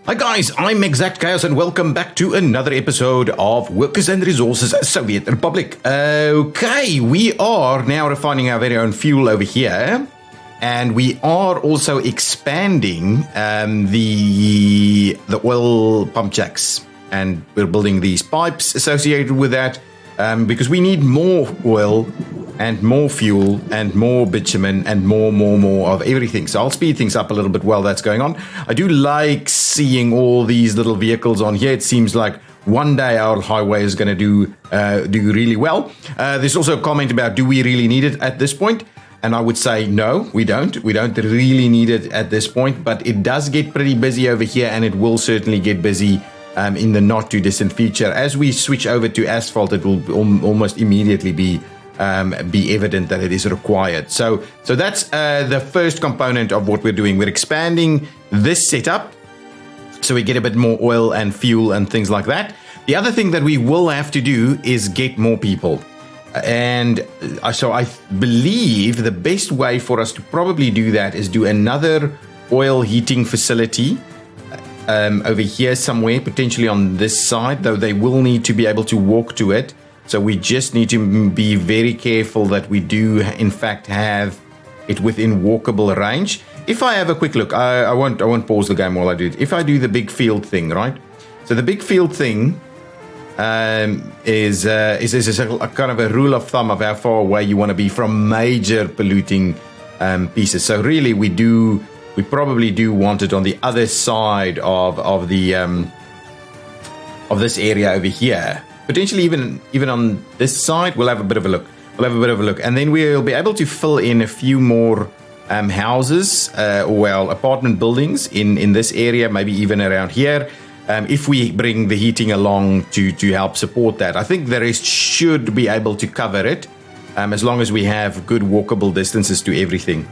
Hi guys, I'm ExactChaos and welcome back to another episode of Workers and Resources Soviet Republic. Okay, we are now refining our very own fuel over here, and we are also expanding the oil pump jacks, and we're building these pipes associated with that because we need more oil and more fuel and more bitumen and more of everything. So I'll speed things up a little bit while that's going on. I do like seeing all these little vehicles on here. It seems like one day our highway is going to do really well. There's also a comment about, do we really need it at this point? And I would say, no, we don't. We don't really need it at this point, but it does get pretty busy over here, and it will certainly get busy in the not too distant future. As we switch over to asphalt, it will almost immediately be evident that it is required. So that's the first component of what we're doing. We're expanding this setup so we get a bit more oil and fuel and things like that. The other thing that we will have to do is get more people. And so I believe the best way for us to probably do that is do another oil heating facility over here somewhere, potentially on this side, though they will need to be able to walk to it. So we just need to be very careful that we do, in fact, have it within walkable range. If I have a quick look, I won't pause the game while I do it. If I do the big field thing, right? So the big field thing is a kind of a rule of thumb of how far away you want to be from major polluting pieces. So really, we probably do want it on the other side of this area over here. Potentially even on this side, we'll have a bit of a look. And then we'll be able to fill in a few more houses, apartment buildings in this area, maybe even around here, if we bring the heating along to help support that. I think the rest should be able to cover it, as long as we have good walkable distances to everything.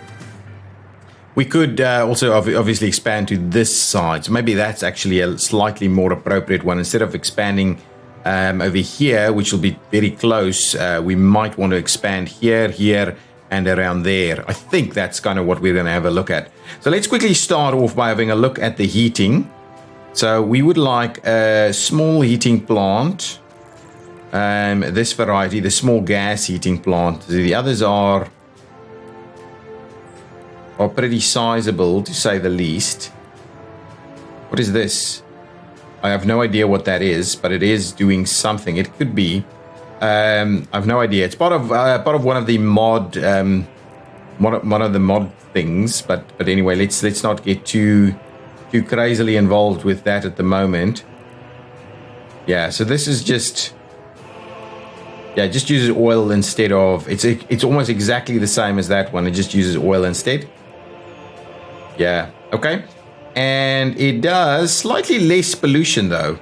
We could also obviously expand to this side, so maybe that's actually a slightly more appropriate one. Instead of expanding over here, which will be very close, we might want to expand here, and around there. I think that's kind of what we're going to have a look at. So let's quickly start off by having a look at the heating. So we would like a small heating plant, this variety, the small gas heating plant. The others are pretty sizable, to say the least. What is this? I have no idea what that is, but it is doing something. It could be. I have no idea. It's part of one of the mod, one of the mod things. But anyway, let's not get too crazily involved with that at the moment. Yeah. So this is just uses oil instead of. It's almost exactly the same as that one. It just uses oil instead. Yeah. Okay. And it does slightly less pollution, though.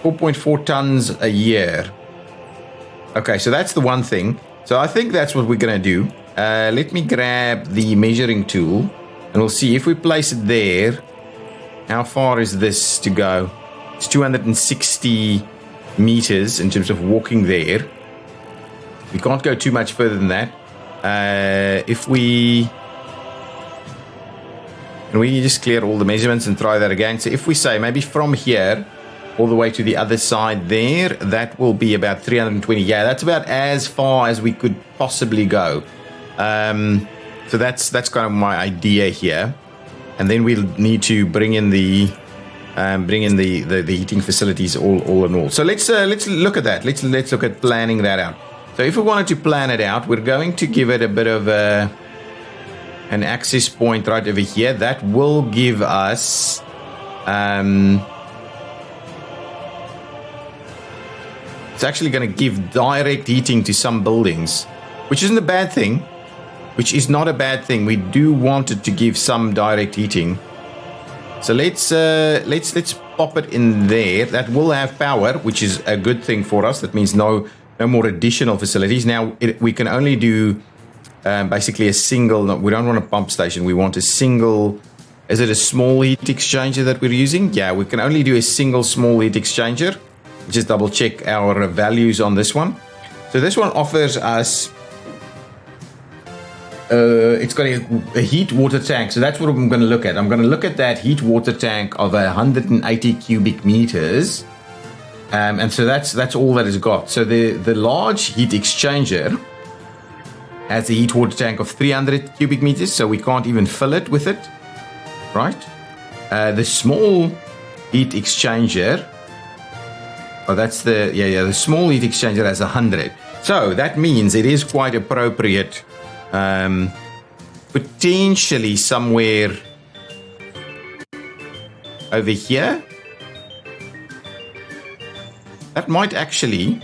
4.4 tons a year. Okay, so that's the one thing. So I think that's what we're going to do. Let me grab the measuring tool, and we'll see if we place it there. How far is this to go? It's 260 meters in terms of walking there. We can't go too much further than that. Can we just clear all the measurements and try that again? So if we say maybe from here all the way to the other side there, that will be about 320. Yeah, that's about as far as we could possibly go. So that's kind of my idea here. And then we'll need to bring in the heating facilities all in all. So let's look at that. Let's look at planning that out. So if we wanted to plan it out, we're going to give it a bit of an access point right over here. That will give us it's actually going to give direct heating to some buildings, which isn't a bad thing, which is not a bad thing. We do want it to give some direct heating. So let's pop it in there. That will have power, which is a good thing for us. That means no more additional facilities. Now we can only do basically a single. No, we don't want a pump station. We want a single. Is it a small heat exchanger that we're using? Yeah, we can only do a single small heat exchanger. Just double check our values on this one. So this one offers us it's got a heat water tank. So that's what I'm going to look at. I'm going to look at that heat water tank of 180 cubic meters. And so that's all that it's got. So the large heat exchanger has a heat water tank of 300 cubic meters. So we can't even fill it with it. Right? The small heat exchanger. Oh, that's the small heat exchanger has 100. So that means it is quite appropriate, potentially somewhere over here. That might actually,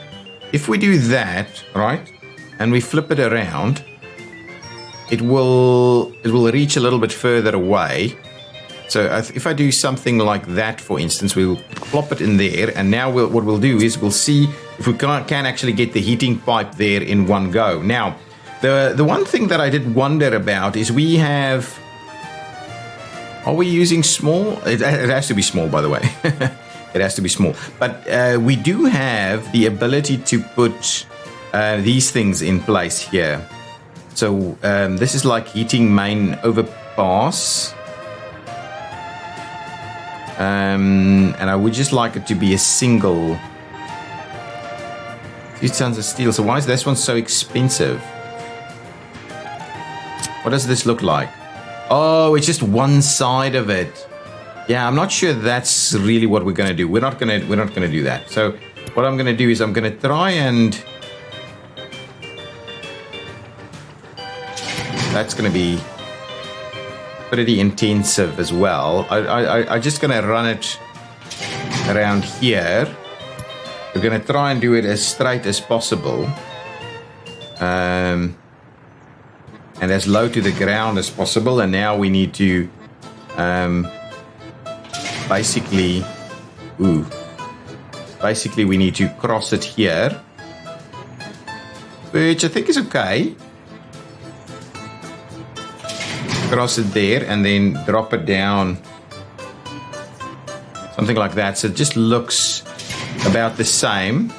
if we do that, right, and we flip it around, it will reach a little bit further away. So if I do something like that, for instance, we'll plop it in there, and now what we'll do is we'll see if we can actually get the heating pipe there in one go. Now, the one thing that I did wonder about is we have... Are we using small? It has to be small, by the way. It has to be small. But we do have the ability to put these things in place here. So this is like heating main overpass. And I would just like it to be a single 2 tons of steel. So why is this one so expensive? What does this look like? Oh, it's just one side of it. Yeah, I'm not sure that's really what we're gonna do. We're not gonna do that. So what I'm gonna do is I'm gonna try and that's gonna be pretty intensive as well. I'm just going to run it around here. We're going to try and do it as straight as possible. And as low to the ground as possible. And now we need to basically we need to cross it here. Which I think is okay. Cross it there and then drop it down, something like that. So it just looks about the same.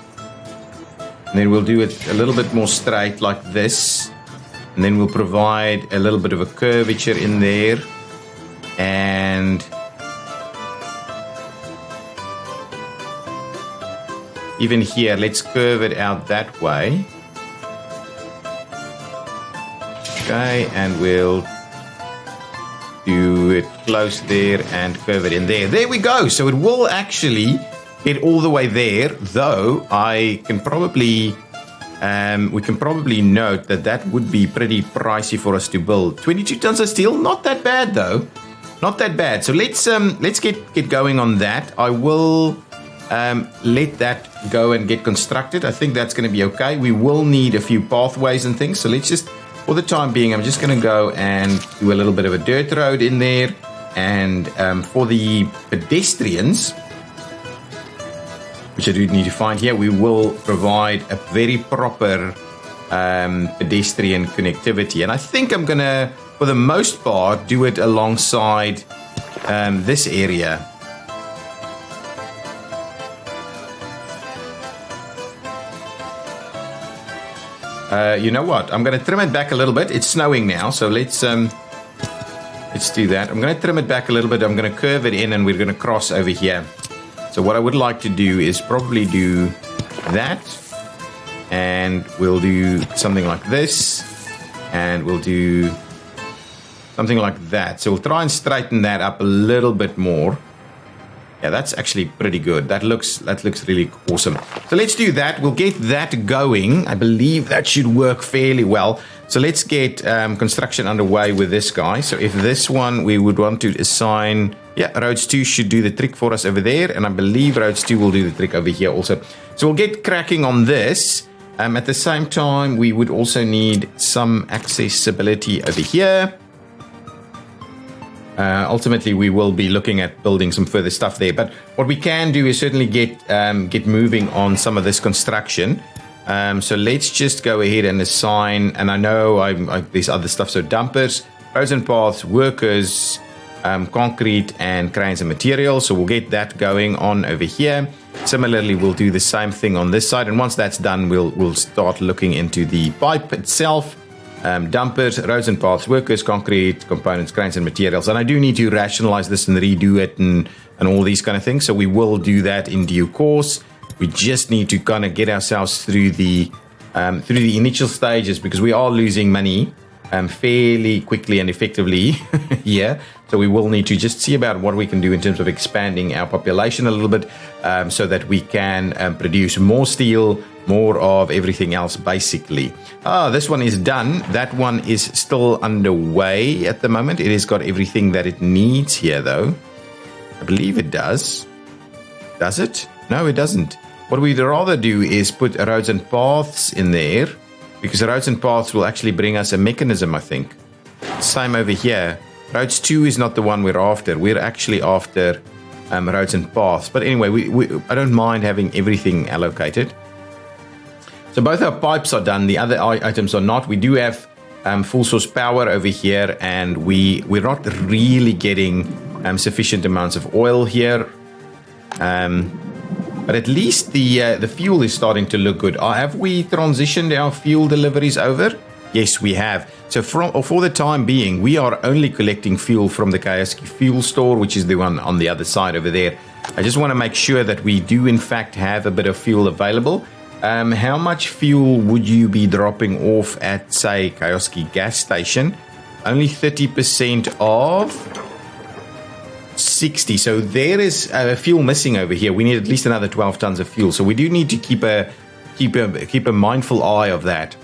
And then we'll do it a little bit more straight like this, and then we'll provide a little bit of a curvature in there, and even here let's curve it out that way. Okay, and we'll do it close there and curve it in there. There we go. So it will actually get all the way there, though I can probably we can probably note that would be pretty pricey for us to build. 22 tons of steel, not that bad though. Not that bad. So let's get going on that. I will let that go and get constructed. I think that's going to be okay. We will need a few pathways and things. So let's just, for the time being, I'm just going to go and do a little bit of a dirt road in there. And for the pedestrians, which I do need to find here, we will provide a very proper pedestrian connectivity. And I think I'm going to, for the most part, do it alongside this area. You know what? I'm going to trim it back a little bit. It's snowing now, so let's do that. I'm going to trim it back a little bit. I'm going to curve it in, and we're going to cross over here. So what I would like to do is probably do that, and we'll do something like this, and we'll do something like that. So we'll try and straighten that up a little bit more. Yeah, that's actually pretty good. That looks really awesome. So let's do that. We'll get that going. I believe that should work fairly well. So let's get construction underway with this guy. So if this one we would want to assign, yeah, Roads 2 should do the trick for us over there. And I believe Roads 2 will do the trick over here also. So we'll get cracking on this. At the same time, we would also need some accessibility over here. Ultimately, we will be looking at building some further stuff there. But what we can do is certainly get moving on some of this construction. So let's just go ahead and assign. And I know there's other stuff. So dumpers, roads and paths, workers, concrete, and cranes and materials. So we'll get that going on over here. Similarly, we'll do the same thing on this side. And once that's done, we'll start looking into the pipe itself. dumpers, roads and paths, workers, concrete, components, cranes and materials. And I do need to rationalize this and redo it and all these kind of things. So we will do that in due course. We just need to kind of get ourselves through the initial stages, because we are losing money fairly quickly and effectively here. So we will need to just see about what we can do in terms of expanding our population a little bit, so that we can produce more steel, more of everything else, basically. This one is done. That one is still underway at the moment. It has got everything that it needs here, though. I believe it does. Does it? No, it doesn't. What we'd rather do is put roads and paths in there, because roads and paths will actually bring us a mechanism, I think. Same over here. Roads 2 is not the one we're after. We're actually after roads and paths. But anyway, I don't mind having everything allocated. So both our pipes are done. The other items are not. We do have full source power over here, and we're not really getting sufficient amounts of oil here. But at least the fuel is starting to look good. Have we transitioned our fuel deliveries over? Yes, we have. So for the time being, we are only collecting fuel from the Kioski fuel store, which is the one on the other side over there. I just want to make sure that we do in fact have a bit of fuel available. How much fuel would you be dropping off at, say, Kioski gas station? Only 30% of 60. So there is fuel missing over here. We need at least another 12 tons of fuel. So we do need to keep a mindful eye of that.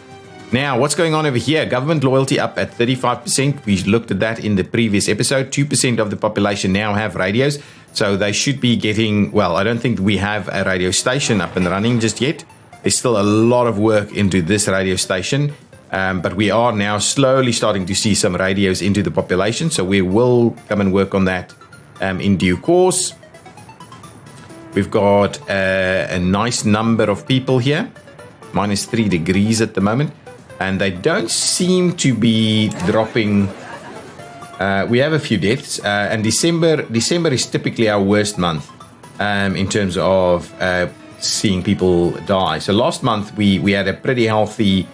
Now, what's going on over here? Government loyalty up at 35%. We looked at that in the previous episode. 2% of the population now have radios. So they should be getting, well, I don't think we have a radio station up and running just yet. There's still a lot of work into this radio station. But we are now slowly starting to see some radios into the population. So we will come and work on that in due course. We've got a nice number of people here. -3 degrees at the moment. And they don't seem to be dropping. We have a few deaths, and December is typically our worst month in terms of seeing people die. So last month we had a pretty healthy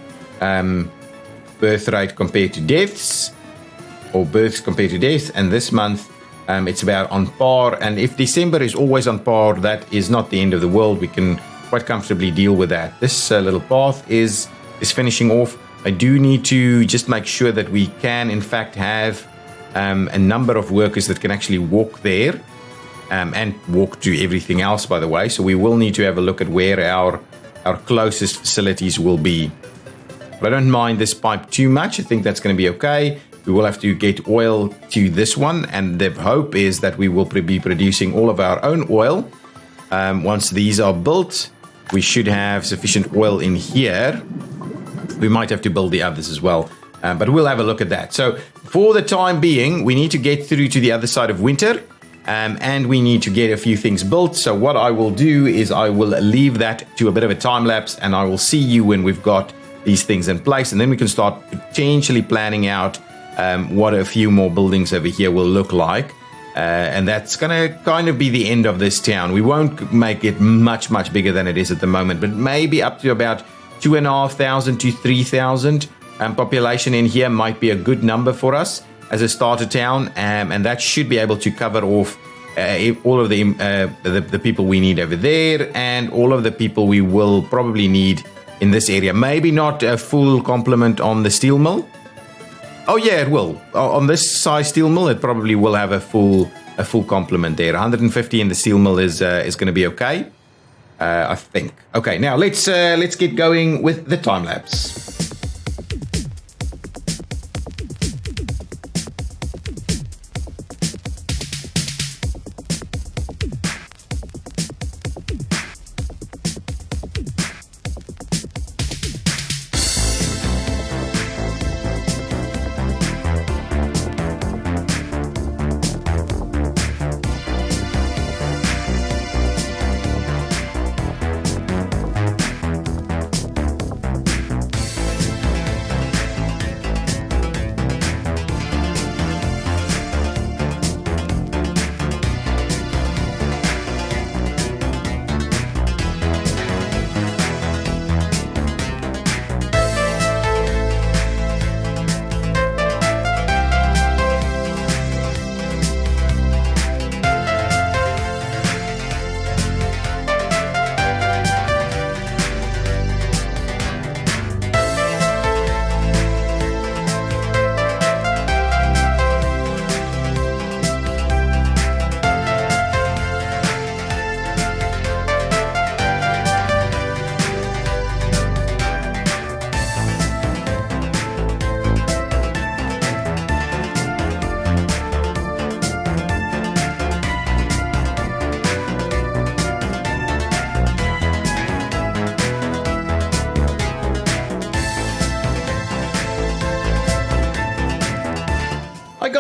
birth rate compared to deaths, or births compared to deaths, and this month it's about on par. And if December is always on par, that is not the end of the world. We can quite comfortably deal with that. This little path is finishing off. I do need to just make sure that we can in fact have a number of workers that can actually walk there and walk to everything else, by the way. So we will need to have a look at where our closest facilities will be. But I don't mind this pipe too much. I think that's going to be okay. We will have to get oil to this one, and the hope is that we will be producing all of our own oil. Once these are built, we should have sufficient oil in here. We might have to build the others as well, but we'll have a look at that. So for the time being, we need to get through to the other side of winter, and we need to get a few things built. So what I will do is I will leave that to a bit of a time lapse, and I will see you when we've got these things in place, and then we can start potentially planning out what a few more buildings over here will look like. And that's going to kind of be the end of this town. We won't make it much bigger than it is at the moment, but maybe up to about 2,500 to 3,000 population in here might be a good number for us as a starter town, and that should be able to cover off all of the people we need over there, and all of the people we will probably need in this area. Maybe not a full complement on the steel mill. Oh yeah, it will. On this size steel mill, it probably will have a full complement there. 150 in the steel mill is going to be okay, I think. Okay, now let's get going with the time lapse.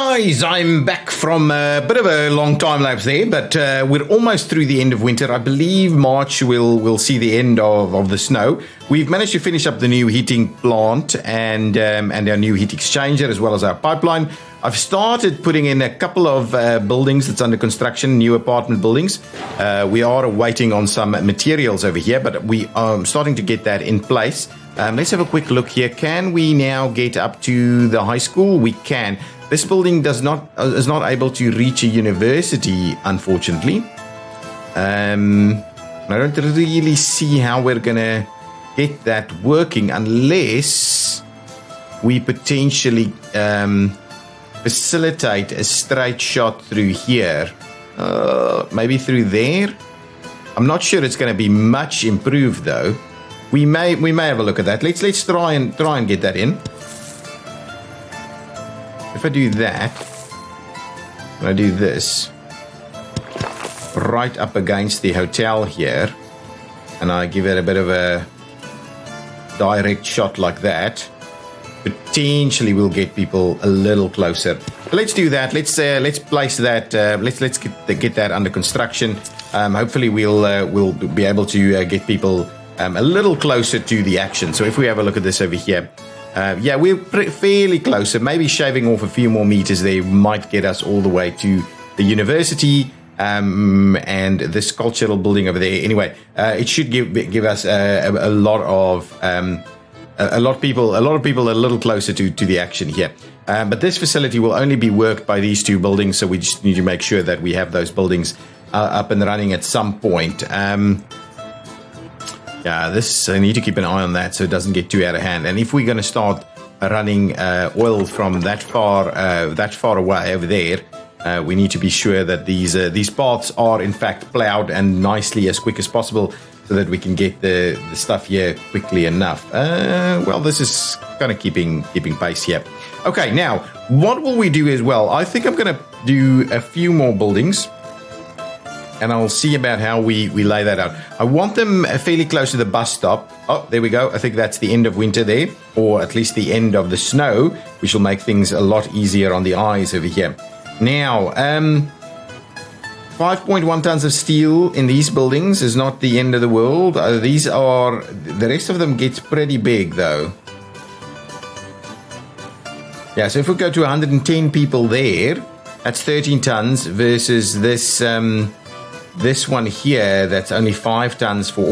guys, I'm back from a bit of a long time lapse there, but we're almost through the end of winter. I believe March will see the end of the snow. We've managed to finish up the new heating plant and our new heat exchanger, as well as our pipeline. I've started putting in a couple of buildings that's under construction, new apartment buildings. We are waiting on some materials over here, but we are starting to get that in place. Let's have a quick look here. Can we now get up to the high school? We can. This building is not able to reach a university, unfortunately. I don't really see how we're gonna get that working unless we potentially facilitate a straight shot through here. Maybe through there. I'm not sure it's going to be much improved though. We may have a look at that. Let's try and get that in. If I do that, and I do this right up against the hotel here, and I give it a bit of a direct shot like that, potentially we'll get people a little closer. But let's do that. Let's place that. Let's get that under construction. Hopefully we'll be able to get people a little closer to the action. So if we have a look at this over here, yeah, we're fairly close. So maybe shaving off a few more meters there might get us all the way to the university and this cultural building over there. Anyway, it should give us a lot of people a little closer to the action here. But this facility will only be worked by these two buildings, so we just need to make sure that we have those buildings up and running at some point. Yeah, I need to keep an eye on that so it doesn't get too out of hand. And if we're going to start running oil from that far away over there, we need to be sure that these paths are in fact plowed and nicely as quick as possible, so that we can get the stuff here quickly enough. Well, this is kind of keeping pace here. Okay, now what will we do as well? I think I'm going to do a few more buildings, and I'll see about how we lay that out. I want them fairly close to the bus stop. Oh, there we go. I think that's the end of winter there, or at least the end of the snow, which will make things a lot easier on the eyes over here. Now, 5.1 tons of steel in these buildings is not the end of the world. The rest of them gets pretty big though. Yeah, so if we go to 110 people there, that's 13 tons versus this one here, that's only 5 tons for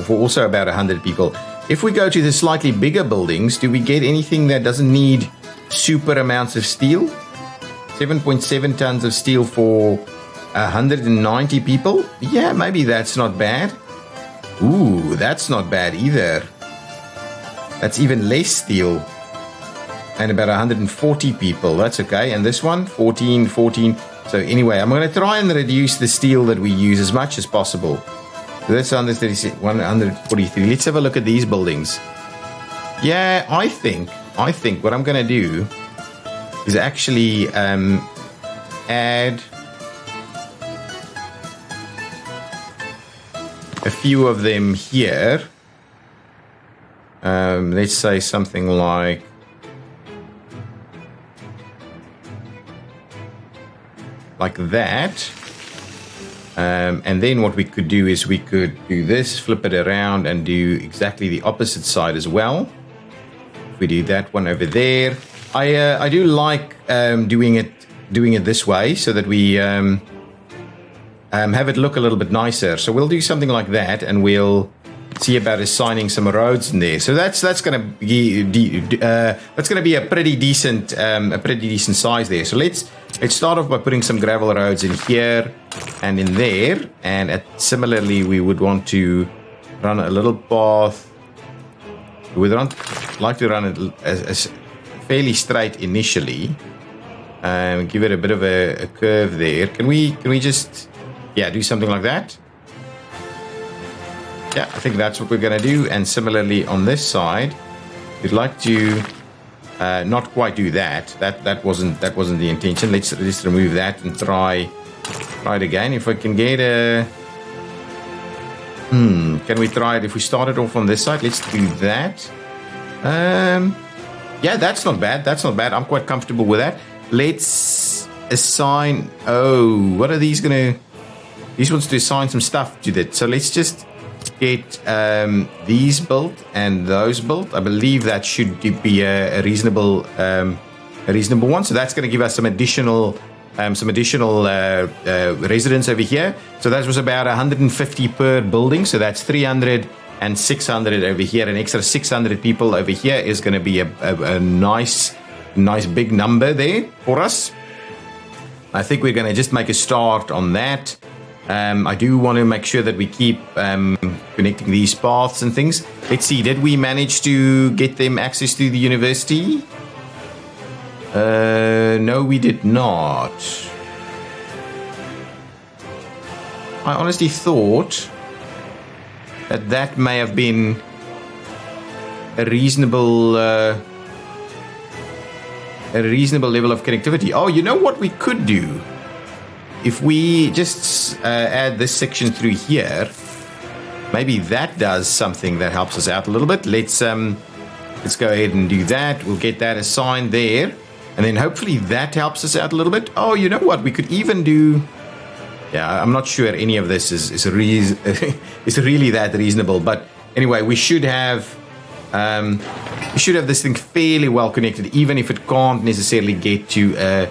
also about 100 people. If we go to the slightly bigger buildings, do we get anything that doesn't need super amounts of steel? 7.7 tons of steel for 190 people? Yeah, maybe that's not bad. Ooh, that's not bad either. That's even less steel. And about 140 people. That's okay. And this one, 14. So anyway, I'm going to try and reduce the steel that we use as much as possible. So that's 143. Let's have a look at these buildings. Yeah, I think what I'm going to do is actually add a few of them here. Let's say something like that. And then what we could do is we could do this, flip it around, and do exactly the opposite side as well. If we do that one over there, I do like doing it this way so that we have it look a little bit nicer. So we'll do something like that, and we'll see about assigning some roads in there. So that's going to be a pretty decent size there. So let's start off by putting some gravel roads in here and in there, and similarly we would want to run a little path. We would like to run it as fairly straight initially. Give it a bit of a curve there. Can we just do something like that? Yeah, I think that's what we're going to do. And similarly on this side, we'd like to not quite do that. That wasn't the intention. Let's just remove that and try it again. If I can get a can we try it if we started off on this side? Let's do that. Yeah, that's not bad. I'm quite comfortable with that. let's assign. Oh, what are these gonna? These wants to assign some stuff to that. So let's just get these built and those built. I believe that should be a reasonable one. So that's going to give us some additional residents over here. So that was about 150 per building. So that's 300 and 600 over here. An extra 600 people over here is going to be a nice big number there for us. I think we're going to just make a start on that. I do want to make sure that we keep connecting these paths and things. Let's see, did we manage to get them access to the university? No, we did not. I honestly thought that may have been a reasonable level of connectivity. Oh, you know what we could do? If we just add this section through here, maybe that does something that helps us out a little bit. Let's go ahead and do that. We'll get that assigned there, and then hopefully that helps us out a little bit. Oh, you know what? We could even do. Yeah, I'm not sure any of this is really that reasonable, but anyway, we should have this thing fairly well connected, even if it can't necessarily get to a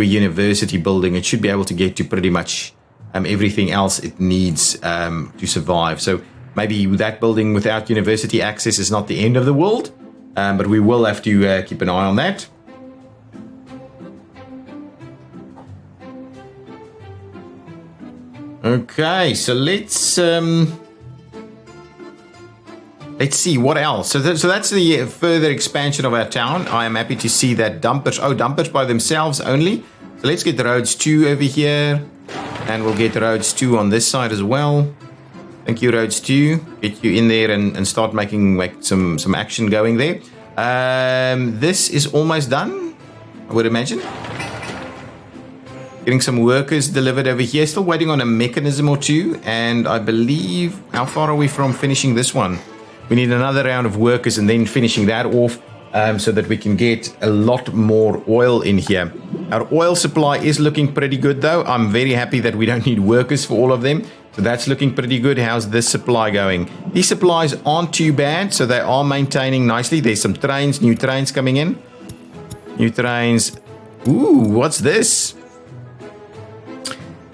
university building. It should be able to get to pretty much everything else it needs to survive. So maybe that building without university access is not the end of the world, but we will have to keep an eye on that. Okay, so let's see what else. So that's the further expansion of our town. I am happy to see that dumpers by themselves only. So let's get the roads 2 over here, and we'll get the roads 2 on this side as well. Thank you, roads 2. Get you in there and start making some action going there. This is almost done, I would imagine. Getting some workers delivered over here. Still waiting on a mechanism or 2, and I believe, how far are we from finishing this one? We need another round of workers and then finishing that off so that we can get a lot more oil in here. Our oil supply is looking pretty good though. I'm very happy that we don't need workers for all of them. So that's looking pretty good. How's this supply going? These supplies aren't too bad, so they are maintaining nicely. There's some trains, new trains coming in. New trains. Ooh, what's this?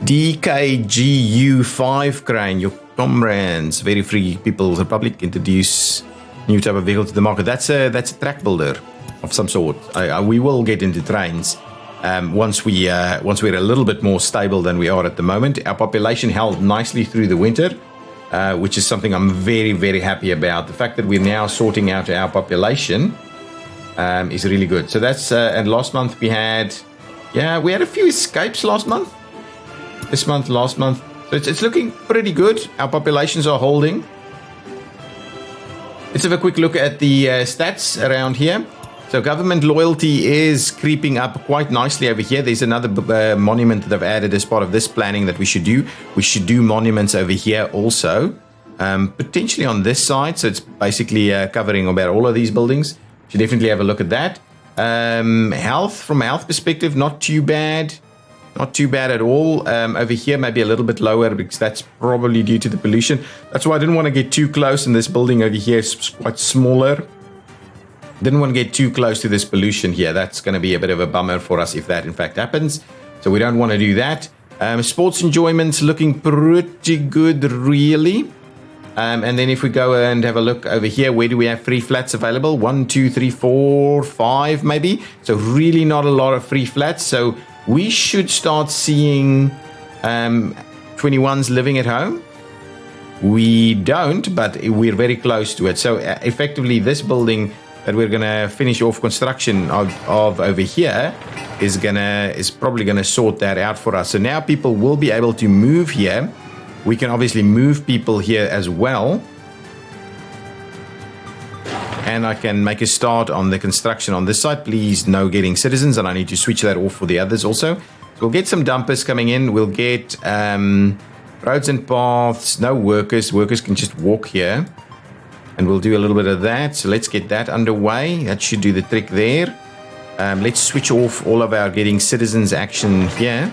DKGU5 crane. Your comrades, Very Free People's Republic, introduce new type of vehicle to the market. That's a track builder of some sort. We will get into trains once we're a little bit more stable than we are at the moment. Our population held nicely through the winter, which is something I'm very, very happy about. The fact that we're now sorting out our population is really good. So that's and last month we had a few escapes last month. This month, last month. So it's looking pretty good. Our populations are holding. Let's have a quick look at the stats around here. So government loyalty is creeping up quite nicely over here. There's another monument that I've added as part of this planning that we should do. We should do monuments over here also. Potentially on this side. So it's basically covering about all of these buildings. Should definitely have a look at that. Health, from a health perspective, not too bad. Not too bad at all. Over here, maybe a little bit lower because that's probably due to the pollution. That's why I didn't want to get too close. And this building over here is quite smaller. Didn't want to get too close to this pollution here. That's going to be a bit of a bummer for us if that in fact happens. So we don't want to do that. Sports enjoyment's looking pretty good, really. And then if we go and have a look over here, where do we have free flats available? 1, 2, 3, 4, 5 maybe. So really not a lot of free flats. So we should start seeing 21s living at home. We don't, but we're very close to it. So effectively, this building that we're going to finish off construction of over here is probably going to sort that out for us. So now people will be able to move here. We can obviously move people here as well. And I can make a start on the construction on this side. Please, no getting citizens, and I need to switch that off for the others also. So we'll get some dumpers coming in. We'll get roads and paths, no workers. Workers can just walk here. And we'll do a little bit of that. So let's get that underway. That should do the trick there. Let's switch off all of our getting citizens action here.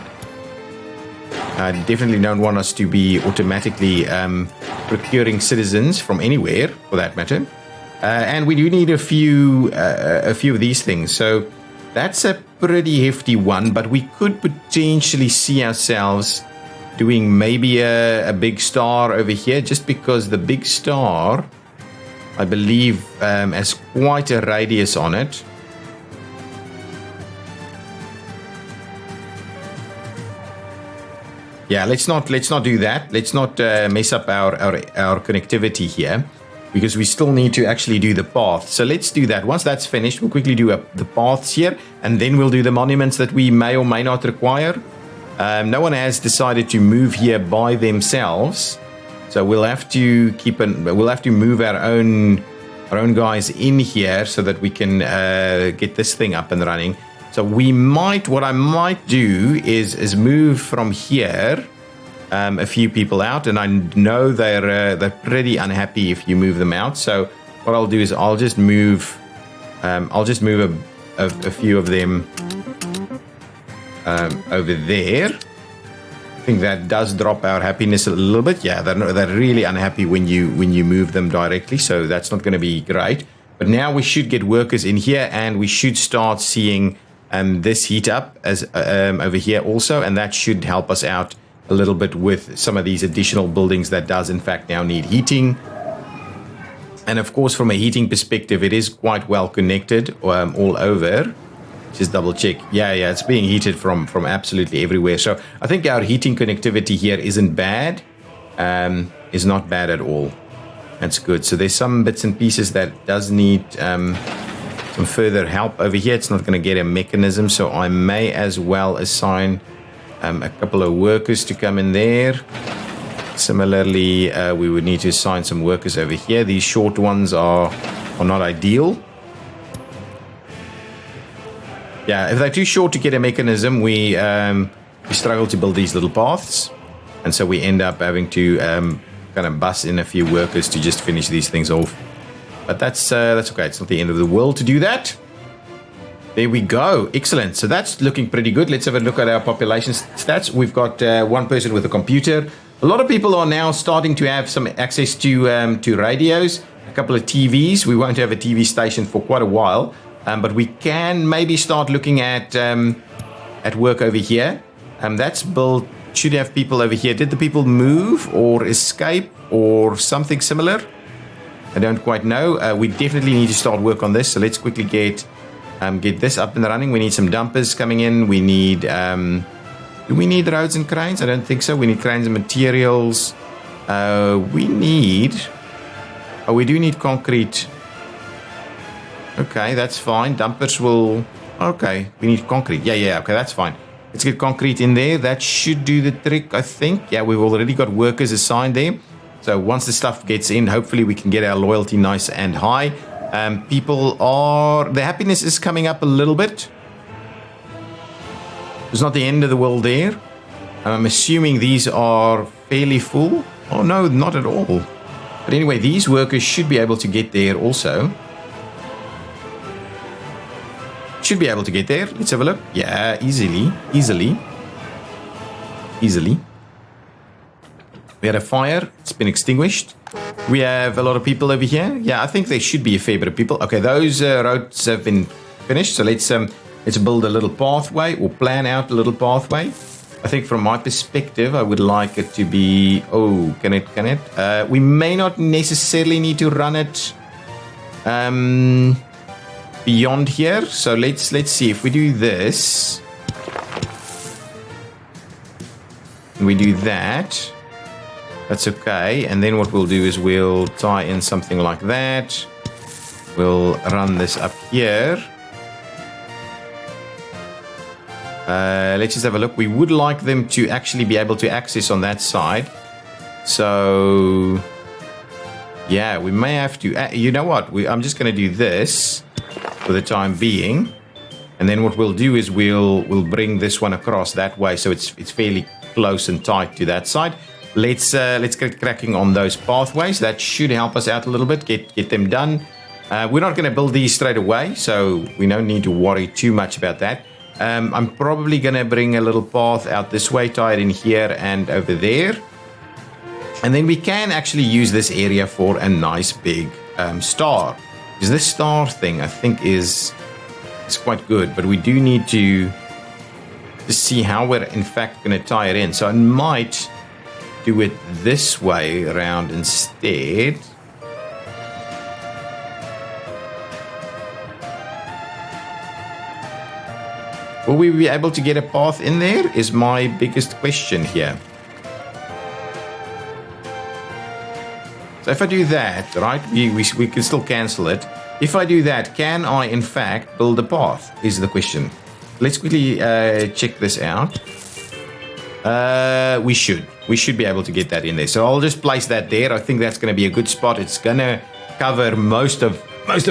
I definitely don't want us to be automatically procuring citizens from anywhere, for that matter. And we do need a few of these things. So that's a pretty hefty one, but we could potentially see ourselves doing maybe a big star over here, just because the big star, I believe, has quite a radius on it. Yeah, let's not do that. Let's not mess up our connectivity here, because we still need to actually do the path. So let's do that. Once that's finished, we'll quickly do the paths here, and then we'll do the monuments that we may or may not require. No one has decided to move here by themselves, so we'll have to move our own guys in here so that we can get this thing up and running. So what I might do is move from here a few people out, and I know they're pretty unhappy if you move them out. So what I'll do is I'll just move a few of them over there. I think that does drop our happiness a little bit. Yeah, they're really unhappy when you move them directly, so that's not going to be great. But now we should get workers in here, and we should start seeing this heat up as over here also, and that should help us out a little bit with some of these additional buildings that does in fact now need heating. And of course, from a heating perspective, it is quite well connected all over. Just double check. Yeah, it's being heated from absolutely everywhere. So I think our heating connectivity here isn't bad. Is not bad at all. That's good. So there's some bits and pieces that does need some further help over here. It's not going to get a mechanism, so I may as well assign a couple of workers to come in there. Similarly, we would need to assign some workers over here. These short ones are not ideal. Yeah, if they're too short to get a mechanism, we struggle to build these little paths, and so we end up having to kind of bus in a few workers to just finish these things off. But that's okay. It's not the end of the world to do that. There we go. Excellent. So that's looking pretty good. Let's have a look at our population stats. We've got one person with a computer. A lot of people are now starting to have some access to radios, a couple of TVs. We won't have a TV station for quite a while, but we can maybe start looking at work over here. That's built. Should have people over here. Did the people move or escape or something similar? I don't quite know. We definitely need to start work on this. So let's quickly get this up and running. We need some dumpers coming in. We need. Do we need roads and cranes? I don't think so. We need cranes and materials. We do need concrete. Okay, that's fine. Dumpers will. Okay, we need concrete. Yeah. Okay, that's fine. Let's get concrete in there. That should do the trick, I think. Yeah, we've already got workers assigned there. So once the stuff gets in, hopefully we can get our loyalty nice and high. The happiness is coming up a little bit. It's not the end of the world there. I'm assuming these are fairly full. Oh no, not at all. But anyway, these workers should be able to get there also. Should be able to get there. Let's have a look. Yeah, easily. We had a fire. It's been extinguished. We have a lot of people over here. Yeah, I think there should be a fair bit of people. Okay, those roads have been finished. So let's build a little pathway, or plan out a little pathway. I think from my perspective, I would like it to be. Oh, can it? We may not necessarily need to run it beyond here. So let's see if we do this. We do that. That's okay. And then what we'll do is we'll tie in something like that. We'll run this up here. Let's just have a look. We would like them to actually be able to access on that side. So, yeah, we may have to. You know what? I'm just going to do this for the time being, and then what we'll do is we'll bring this one across that way, so it's fairly close and tight to that side. Let's get cracking on those pathways. That should help us out a little bit. Get them done. We're not going to build these straight away, so we don't need to worry too much about that. I'm probably going to bring a little path out this way, tie it in here and over there. And then we can actually use this area for a nice big star. Because this star thing, I think, is quite good. But we do need to see how we're, in fact, going to tie it in. So I might do it this way around instead. Will we be able to get a path in there is my biggest question here. So if I do that, right, we can still cancel it. If I do that, can I in fact build a path is the question. Let's quickly check this out. We should be able to get that in there. So I'll just place that there. I think that's going to be a good spot. It's going to cover most of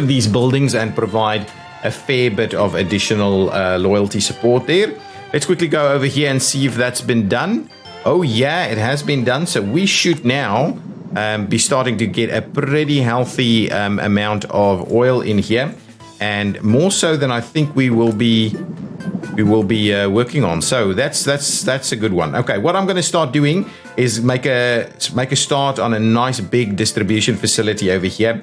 these buildings and provide a fair bit of additional loyalty support there. Let's quickly go over here and see if that's been done. Oh yeah, it has been done. So we should now be starting to get a pretty healthy amount of oil in here, and more so than I think we will be working on. So that's a good one. Okay, what I'm going to start doing is make a start on a nice big distribution facility over here.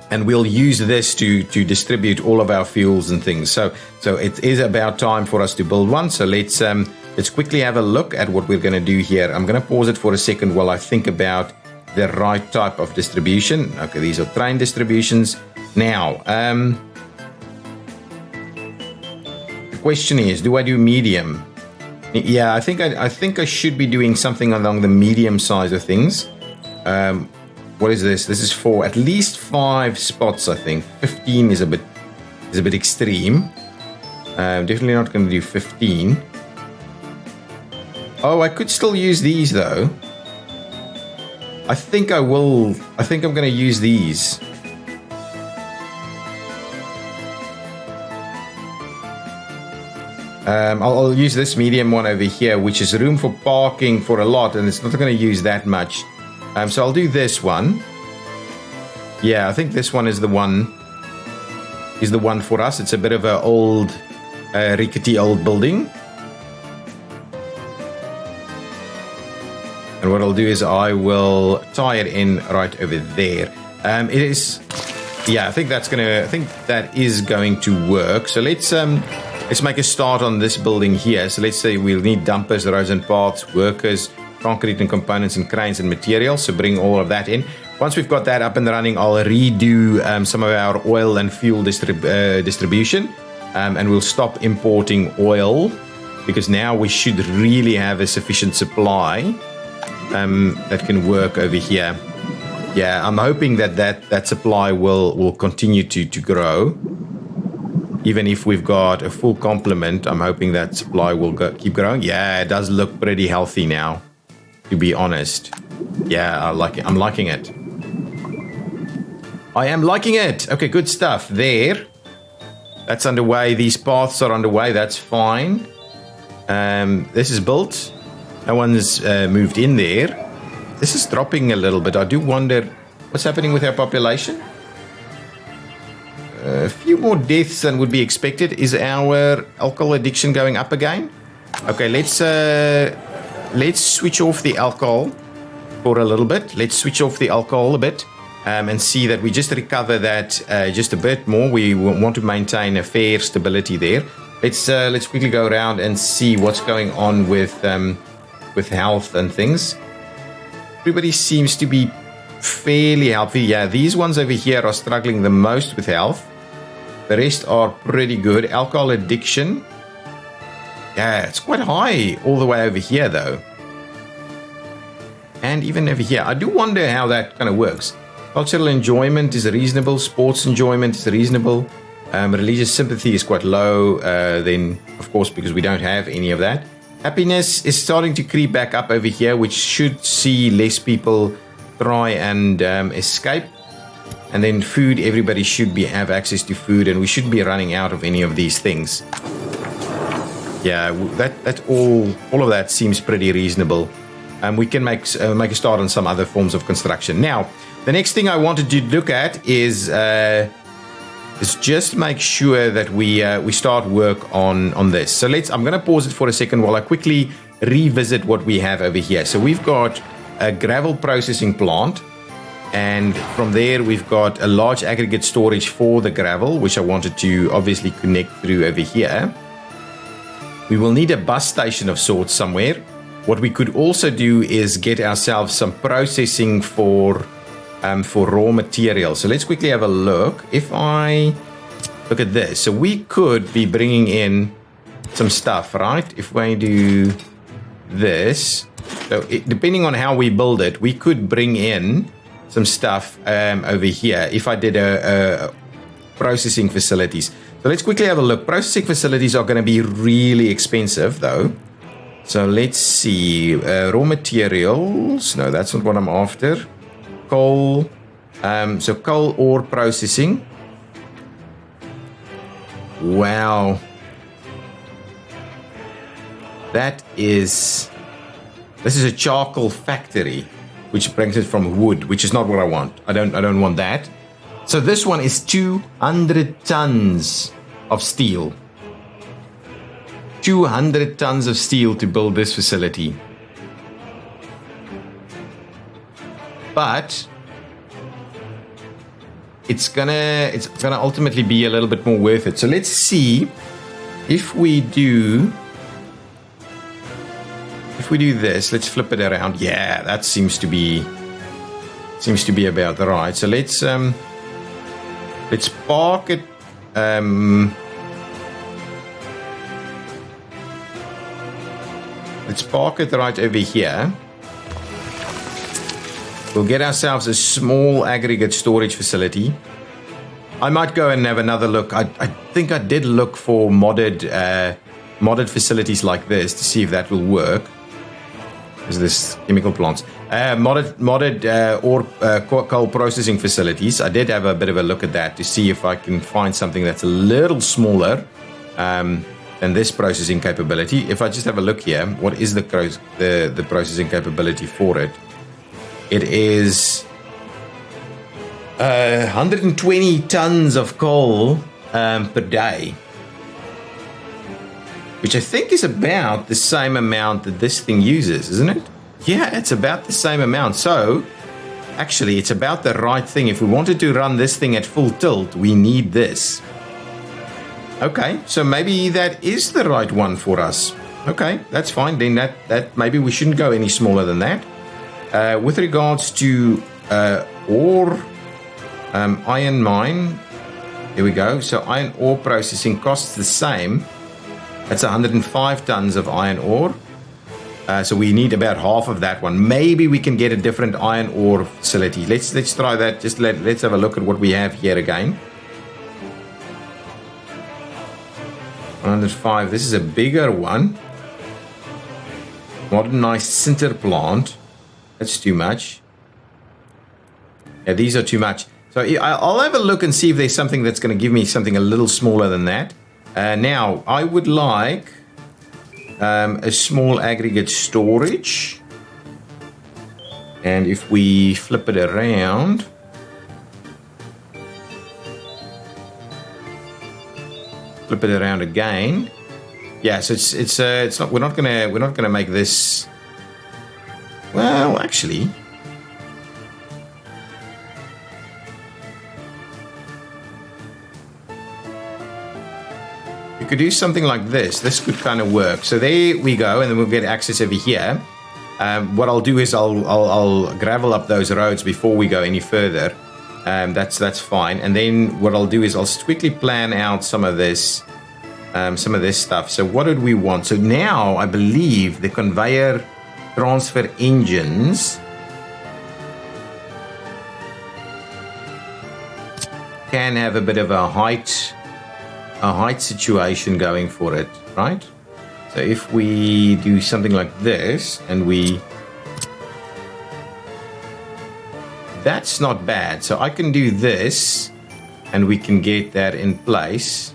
And we'll use this to distribute all of our fuels and things. So it is about time for us to build one. So let's quickly have a look at what we're going to do here. I'm going to pause it for a second while I think about the right type of distribution. Okay, these are train distributions. Now, the question is, do I do medium? Yeah, I think I should be doing something along the medium size of things. What is this? This is for at least 5 spots, I think. 15 is a bit extreme. Definitely not going to do 15. Oh, I could still use these though. I think I will. I think I'm going to use these. I'll use this medium one over here, which is room for parking for a lot, and it's not going to use that much. So I'll do this one. Yeah, I think this one is the one for us. It's a bit of an old, rickety old building. And what I'll do is I will tie it in right over there. It is, yeah, I think that is going to work. So let's make a start on this building here. So let's say we'll need dumpers, roads and paths, workers, concrete and components, and cranes and materials. So bring all of that in. Once we've got that up and running, I'll redo some of our oil and fuel distribution, and we'll stop importing oil, because now we should really have a sufficient supply that can work over here. Yeah, I'm hoping that supply will continue to grow. Even if we've got a full complement, I'm hoping that supply will keep growing. Yeah, it does look pretty healthy now, to be honest. Yeah, I like it. I'm liking it. I am liking it. Okay, good stuff there. That's underway. These paths are underway. That's fine. This is built. No one's moved in there. This is dropping a little bit. I do wonder what's happening with our population. A few more deaths than would be expected. Is our alcohol addiction going up again? Okay, let's switch off the alcohol for a little bit. Let's switch off the alcohol a bit and see that we just recover that just a bit more. We want to maintain a fair stability there. Let's quickly go around and see what's going on with health and things. Everybody seems to be fairly healthy. Yeah, these ones over here are struggling the most with health. The rest are pretty good. Alcohol addiction. Yeah, it's quite high all the way over here though. And even over here. I do wonder how that kind of works. Cultural enjoyment is reasonable. Sports enjoyment is reasonable. Religious sympathy is quite low. Then, of course, because we don't have any of that. Happiness is starting to creep back up over here, which should see less people try and escape. And then food, everybody should have access to food, and we shouldn't be running out of any of these things. Yeah, that all of that seems pretty reasonable. We can make a start on some other forms of construction. Now, The next thing I wanted to look at is just make sure that we start work on this. So I'm going to pause it for a second while I quickly revisit what we have over here. So we've got a gravel processing plant, and from there we've got a large aggregate storage for the gravel, which I wanted to obviously connect through over here. We will need a bus station of sorts somewhere. What we could also do is get ourselves some processing for raw materials. So let's quickly have a look. If I look at this, so we could be bringing in some stuff, right? If we do this, so depending on how we build it, we could bring in some stuff over here if I did a processing facilities. So let's quickly have a look. Processing facilities are going to be really expensive though. So let's see, raw materials. No, that's not what I'm after. Coal. So coal ore processing. Wow. This is a charcoal factory, which brings it from wood, which is not what I want. I don't want that. So this one is 200 tons of steel. 200 tons of steel to build this facility. But it's gonna ultimately be a little bit more worth it. So let's see if we do this. Let's flip it around. Yeah, that seems to be about right. So let's park it. Let's park it right over here. We'll get ourselves a small aggregate storage facility. I might go and have another look. I think I did look for modded facilities like this to see if that will work. Is this chemical plants? Modded coal processing facilities. I did have a bit of a look at that to see if I can find something that's a little smaller than this processing capability. If I just have a look here, what is the processing capability for it? It is 120 tons of coal per day, which I think is about the same amount that this thing uses, isn't it? Yeah, it's about the same amount. So, actually, it's about the right thing. If we wanted to run this thing at full tilt, we need this. Okay, so maybe that is the right one for us. Okay, that's fine. Then that maybe we shouldn't go any smaller than that. With regards to ore, iron mine, here we go. So iron ore processing costs the same. That's 105 tons of iron ore. So we need about half of that one. Maybe we can get a different iron ore facility. Let's try that. Let's have a look at what we have here again. 105. This is a bigger one. Modernized sinter plant. That's too much. Yeah, these are too much. So I'll have a look and see if there's something that's going to give me something a little smaller than that. Now, I would like a small aggregate storage. And if we flip it around, again. Yeah, so it's not. We're not gonna make this. Well, actually, you could do something like this. This could kind of work. So there we go, and then we'll get access over here. What I'll do is I'll gravel up those roads before we go any further. That's fine. And then what I'll do is I'll quickly plan out some of this stuff. So what did we want? So now I believe the conveyor transfer engines can have a bit of a height situation going for it, right? So if we do something like this and that's not bad. So I can do this and we can get that in place.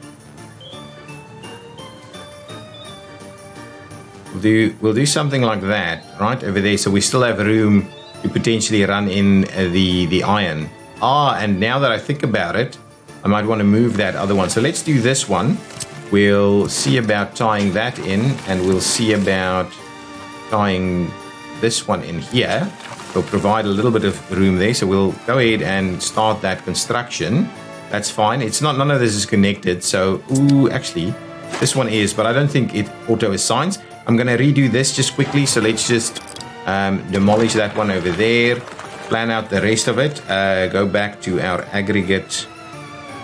We'll do something like that right over there, so we still have room to potentially run in the iron. And now that I think about it, I might want to move that other one. So let's do this one. We'll see about tying that in, and we'll see about tying this one in here. We'll provide a little bit of room there. So we'll go ahead and start that construction. That's fine. None of this is connected. So, actually, this one is, but I don't think it auto assigns. I'm going to redo this just quickly. So let's just demolish that one over there. Plan out the rest of it. Go back to our aggregate,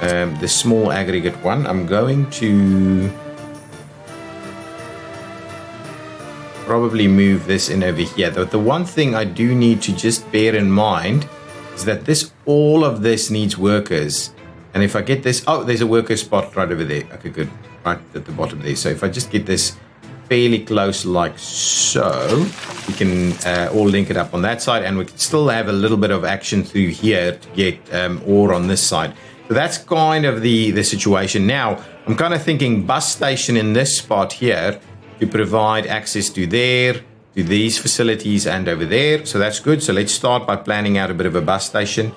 the small aggregate one. I'm going to probably move this in over here. But the one thing I do need to just bear in mind is that all of this needs workers. And if I get this, there's a worker spot right over there. Okay, good. Right at the bottom there. So if I just get this fairly close like so, we can all link it up on that side, and we can still have a little bit of action through here to get ore on this side. So that's kind of the situation. Now, I'm kind of thinking bus station in this spot here to provide access to there, to these facilities, and over there. So that's good. So let's start by planning out a bit of a bus station.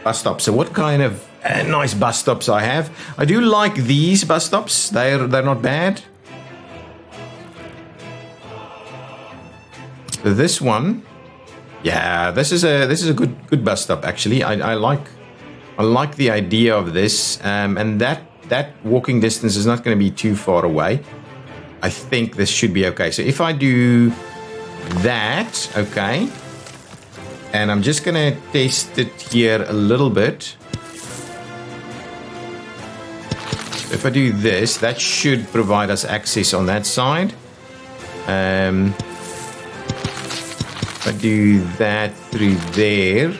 Bus stop. So what kind of nice bus stops I have? I do like these bus stops. They're not bad. So this one, yeah, this is a good bus stop actually. I like the idea of this, and that walking distance is not going to be too far away. I think this should be okay. So if I do that, okay, and I'm just going to test it here a little bit. If I do this, that should provide us access on that side. If I do that through there,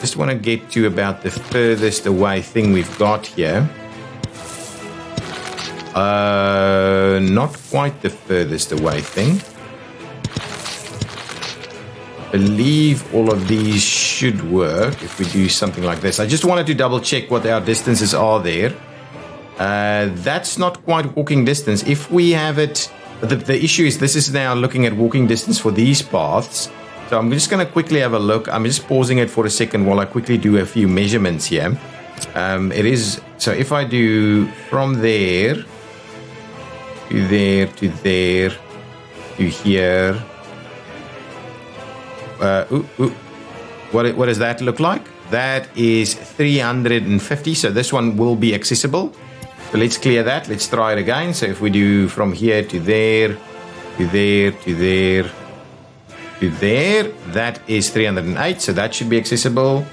just want to get to about the furthest away thing we've got here. Not quite the furthest away thing. I believe all of these should work if we do something like this. I just wanted to double check what our distances are there. That's not quite walking distance. If we have it, the issue is this is now looking at walking distance for these paths. So I'm just going to quickly have a look. I'm just pausing it for a second while I quickly do a few measurements here. It is, so if I do from there to there to there to here, what does that look like? That is 350. So this one will be accessible. So let's clear that. Let's try it again. So if we do from here to there, to there, to there, to there, that is 308. So that should be accessible.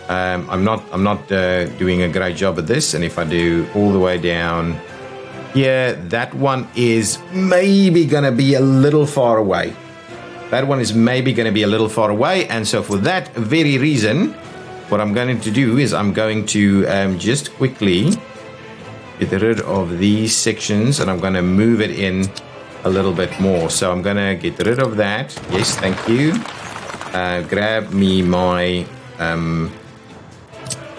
I'm not doing a great job at this. And if I do all the way down here, that one is maybe going to be a little far away. That one is maybe going to be a little far away. And so for that very reason, what I'm going to do is I'm going to just quickly get rid of these sections, and I'm going to move it in a little bit more. So I'm going to get rid of that. Yes, thank you. Grab me my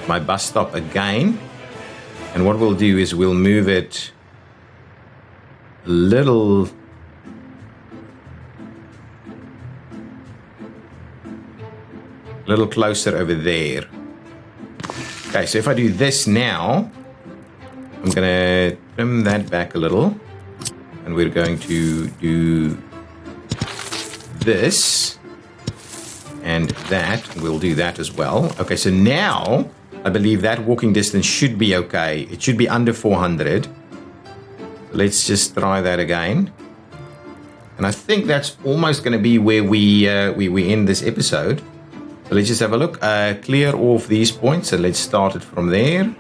my bus stop again. And what we'll do is we'll move it a little closer over there. Okay, so if I do this now, I'm going to trim that back a little, and we're going to do this and that. We'll do that as well. Okay, so now I believe that walking distance should be okay. It should be under 400. Let's just try that again. And I think that's almost going to be where we end this episode. So let's just have a look. Clear off these points. So let's start it from there.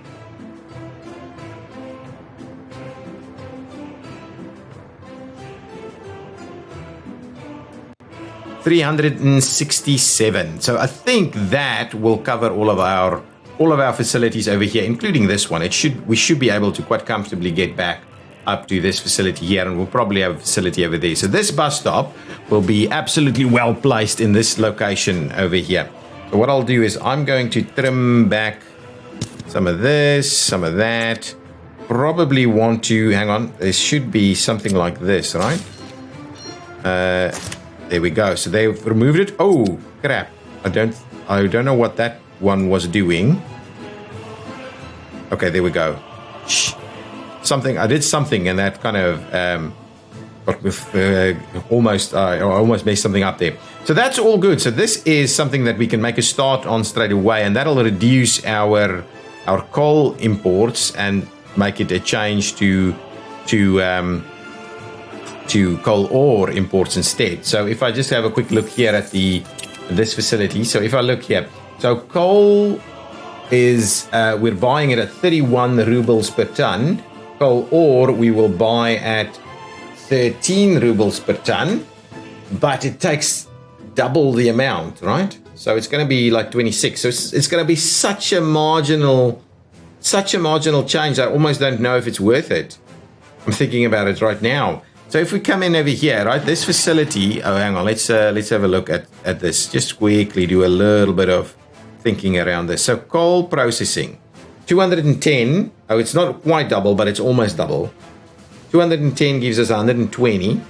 $367. So I think that will cover all of our facilities over here, including this one. We should be able to quite comfortably get back up to this facility here, and we'll probably have a facility over there. So this bus stop will be absolutely well placed in this location over here. So what I'll do is I'm going to trim back some of this, some of that. Probably want to, hang on, there should be something like this, right? There we go. So they've removed it. Oh, crap. I don't know what that one was doing. Okay, there we go. Shh. I did something and that kind of got I almost messed something up there. So that's all good. So this is something that we can make a start on straight away, and that'll reduce our coal imports and make it a change to coal ore imports instead. So if I just have a quick look here at this facility. So if I look here, so coal is we're buying it at 31 rubles per ton. Coal ore we will buy at 13 rubles per ton, but it takes double the amount, right? So it's going to be like 26. So it's going to be such a marginal change. I almost don't know if it's worth it. I'm thinking about it right now. So if we come in over here, right, this facility, oh, hang on, let's have a look at this. Just quickly do a little bit of thinking around this. So coal processing, 210. Oh, it's not quite double, but it's almost double. 210 gives us 120.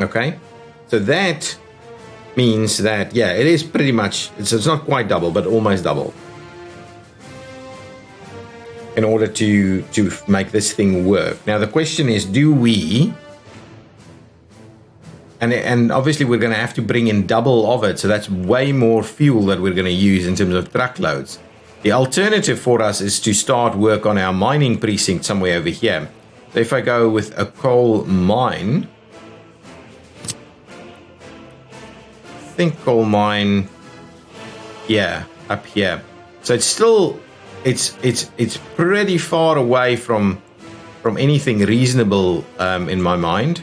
Okay, so that means that, yeah, it is pretty much, it's not quite double, but almost double. In order to make this thing work. Now the question is, do we, and obviously we're going to have to bring in double of it, so that's way more fuel that we're going to use in terms of truckloads. The alternative for us is to start work on our mining precinct somewhere over here. So if I go with a coal mine, I think coal mine, yeah, up here. So it's still, it's pretty far away from anything reasonable in my mind.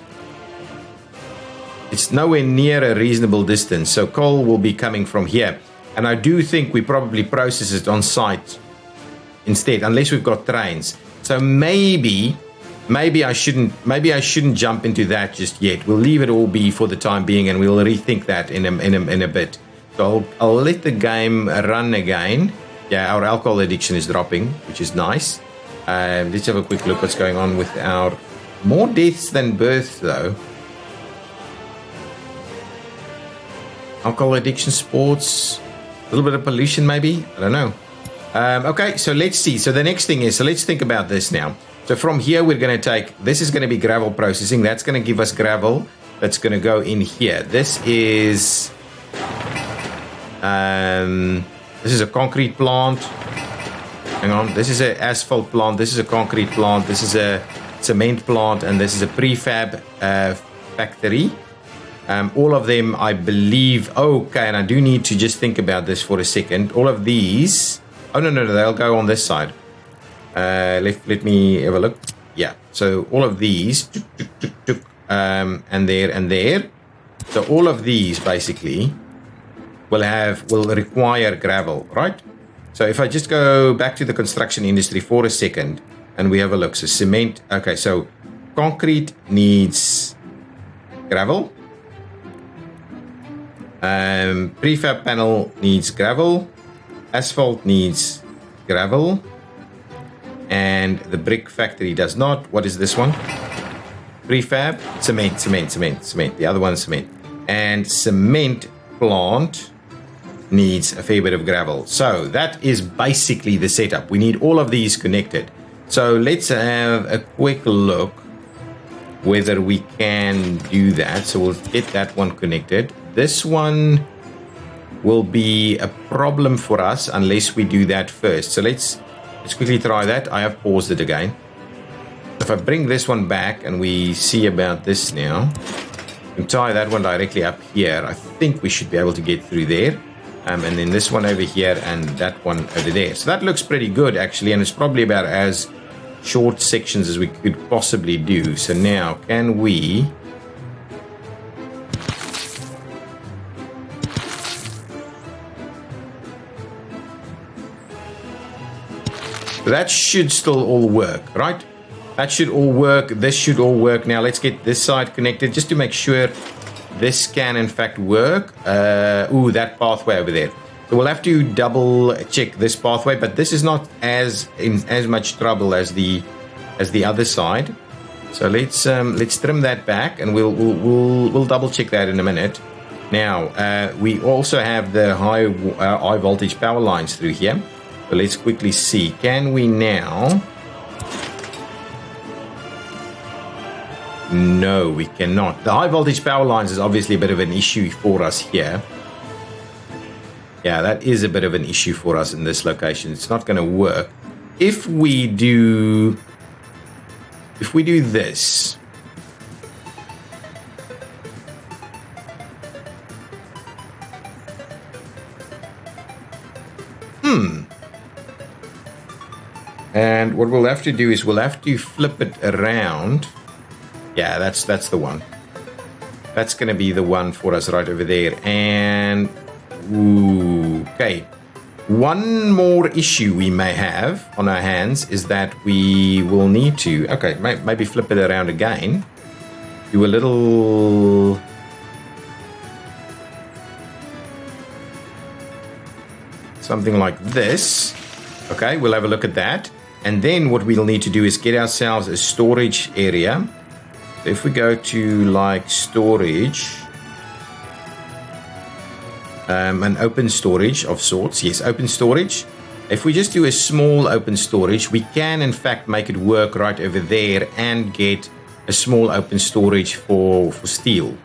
It's nowhere near a reasonable distance. So coal will be coming from here, and I do think we probably process it on site instead, unless we've got trains. So maybe I shouldn't jump into that just yet. We'll leave it all be for the time being, and we'll rethink that in a bit. So I'll let the game run again. Yeah, our alcohol addiction is dropping, which is nice. Let's have a quick look what's going on with our more deaths than births, though. Alcohol addiction, sports, a little bit of pollution, maybe. I don't know. Okay, so let's see. So the next thing is, so let's think about this now. So from here, we're going to take, this is going to be gravel processing. That's going to give us gravel. That's going to go in here. This is a concrete plant. Hang on. This is an asphalt plant. This is a concrete plant. This is a cement plant. And this is a prefab factory. All of them, I believe. Okay, and I do need to just think about this for a second. All of these. Oh, no, they'll go on this side. Let me have a look. Yeah, so all of these, and there. So all of these basically will require gravel, right? So if I just go back to the construction industry for a second, and we have a look. So cement. Okay, so concrete needs gravel. Prefab panel needs gravel. Asphalt needs gravel. And the brick factory does not. What is this one? Prefab, cement. The other one is cement. And cement plant needs a fair bit of gravel. So that is basically the setup. We need all of these connected. So let's have a quick look whether we can do that. So we'll get that one connected. This one will be a problem for us unless we do that first. So let's quickly try that. I have paused it again. If I bring this one back and we see about this now, and tie that one directly up here, I think we should be able to get through there. And then this one over here and that one over there. So that looks pretty good actually, and it's probably about as short sections as we could possibly do. So now, can we... that should still all work, right? That should all work. This should all work. Now let's get this side connected just to make sure this can in fact work. That pathway over there. So we'll have to double check this pathway, but this is not as much trouble as the other side. So let's trim that back, and we'll double check that in a minute. Now we also have the high voltage power lines through here. So let's quickly see. Can we now? No, we cannot. The high voltage power lines is obviously a bit of an issue for us here. Yeah, that is a bit of an issue for us in this location. It's not going to work. If we do this, and what we'll have to do is we'll have to flip it around. Yeah, that's the one. That's going to be the one for us right over there. And okay, one more issue we may have on our hands is that we will need to, okay, maybe flip it around again. Do a little, something like this. Okay, we'll have a look at that. And then what we'll need to do is get ourselves a storage area. So if we go to like storage, an open storage of sorts. Yes, open storage. If we just do a small open storage, we can in fact make it work right over there and get a small open storage for steel.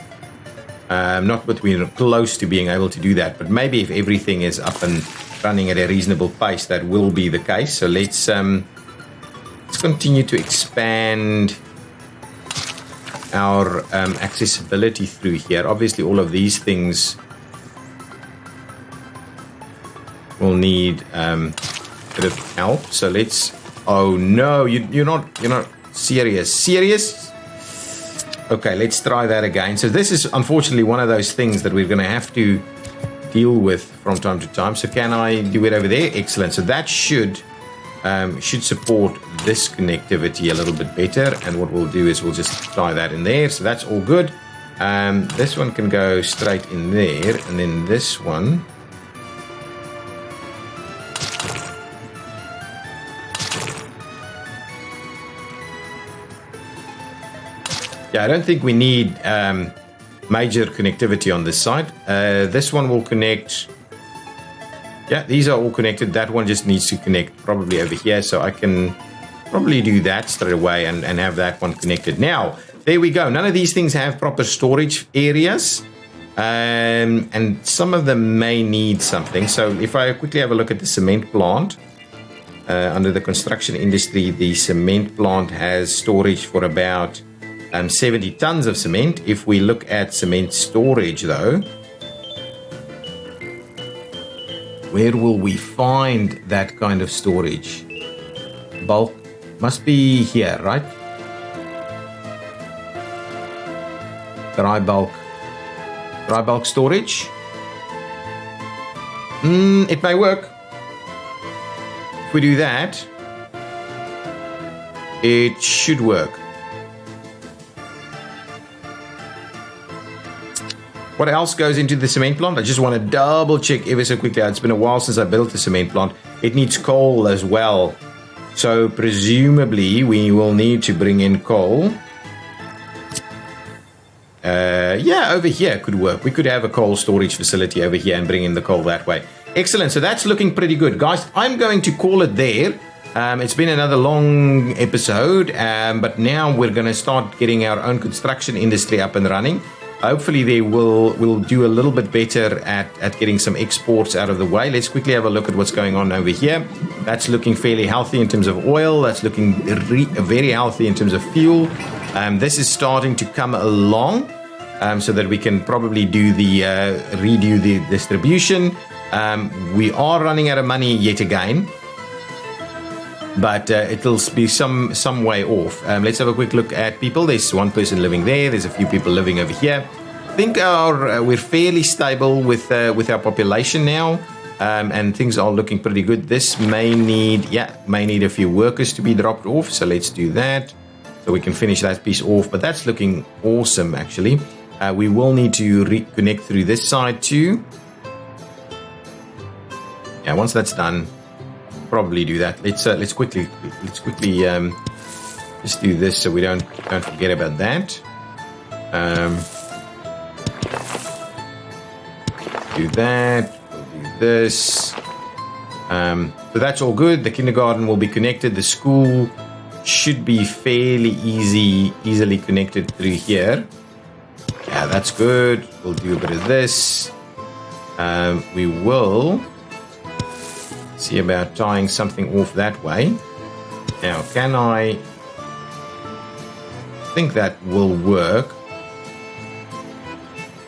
Not that we're close to being able to do that, but maybe if everything is up and running at a reasonable pace, that will be the case. So let's continue to expand our accessibility through here. Obviously, all of these things will need a bit of help. So let's. Oh no, you're not serious. Okay, let's try that again. So this is unfortunately one of those things that we're going to have to deal with from time to time. So can I do it over there? Excellent. So that should support this connectivity a little bit better. And what we'll do is we'll just try that in there. So that's all good. This one can go straight in there, and then this one. Yeah, I don't think we need major connectivity on this side. This one will connect. Yeah, these are all connected. That one just needs to connect probably over here. So I can probably do that straight away and have that one connected. Now, there we go. None of these things have proper storage areas. And some of them may need something. So if I quickly have a look at the cement plant, under the construction industry, the cement plant has storage for about 70 tons of cement. If we look at cement storage though, where will we find that kind of storage? Bulk must be here, right? Dry bulk storage. It may work. If we do that, it should work. What else goes into the cement plant? I just want to double check ever so quickly. It's been a while since I built the cement plant. It needs coal as well. So presumably we will need to bring in coal. Yeah, over here could work. We could have a coal storage facility over here and bring in the coal that way. Excellent. So that's looking pretty good. Guys, I'm going to call it there. It's been another long episode, but now we're going to start getting our own construction industry up and running. Hopefully they will do a little bit better at getting some exports out of the way. Let's quickly have a look at what's going on over here. That's looking fairly healthy in terms of oil. That's looking very healthy in terms of fuel. This is starting to come along so that we can probably do redo the distribution. We are running out of money yet again, but it'll be some way off. Let's have a quick look at people. There's one person living there. There's a few people living over here. I think we're fairly stable with our population now, and things are looking pretty good. This may need a few workers to be dropped off. So let's do that so we can finish that piece off. But that's looking awesome, actually. We will need to reconnect through this side too. Yeah, once that's done, probably do that. Let's quickly Let's do this so we don't forget about that. Do that. We'll do this. So that's all good. The kindergarten will be connected. The school should be fairly easily connected through here. Yeah, that's good. We'll do a bit of this. We will see about tying something off that way. Now, I think that will work.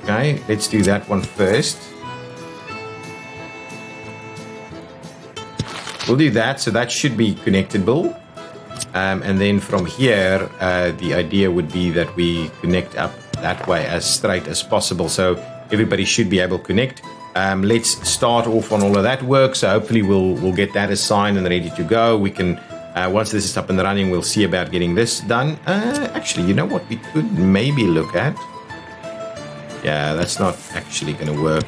Okay, let's do that one first. We'll do that, so that should be connectable. And then from here, the idea would be that we connect up that way as straight as possible. So everybody should be able to connect. Let's start off on all of that work. So hopefully we'll get that assigned and ready to go. We can, once this is up and running, we'll see about getting this done. Actually, you know what we could maybe look at? Yeah, that's not actually going to work.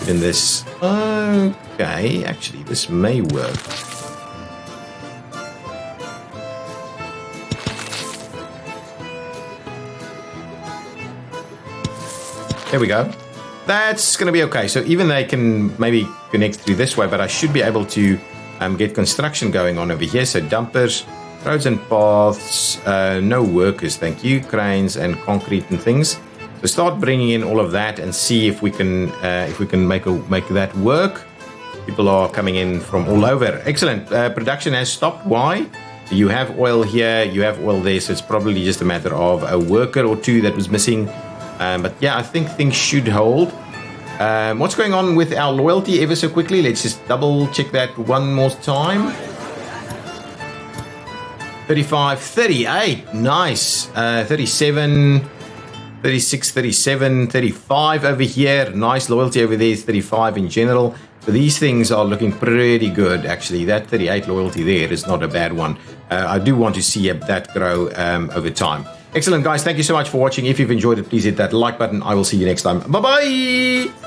In this, okay, actually, this may work. There we go. That's going to be okay. So even they can maybe connect through this way, but I should be able to get construction going on over here. So dumpers, roads and paths, no workers, thank you, cranes and concrete and things. So start bringing in all of that and see if we can make that work. People are coming in from all over. Excellent. Production has stopped. Why? You have oil here, you have oil there, so it's probably just a matter of a worker or two that was missing. But yeah, I think things should hold. What's going on with our loyalty ever so quickly? Let's just double check that one more time. 35, 38, nice. 37, 36, 37, 35 over here. Nice loyalty over there is 35 in general. So these things are looking pretty good, actually. That 38 loyalty there is not a bad one. I do want to see that grow over time. Excellent, guys. Thank you so much for watching. If you've enjoyed it, please hit that like button. I will see you next time. Bye-bye.